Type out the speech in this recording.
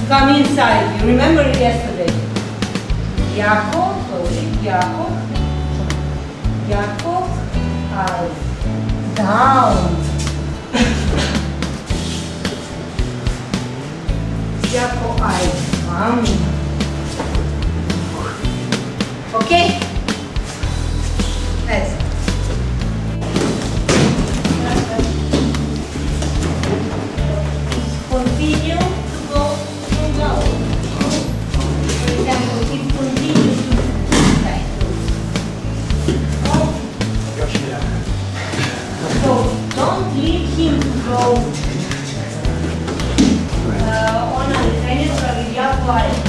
Come inside. You remember it yesterday. Yako, sorry, Yako. Yako, out. Down. Yako, out. Okay? Let's. Continue to go. For example, if continue to right. So don't leave him to go on a trainer or a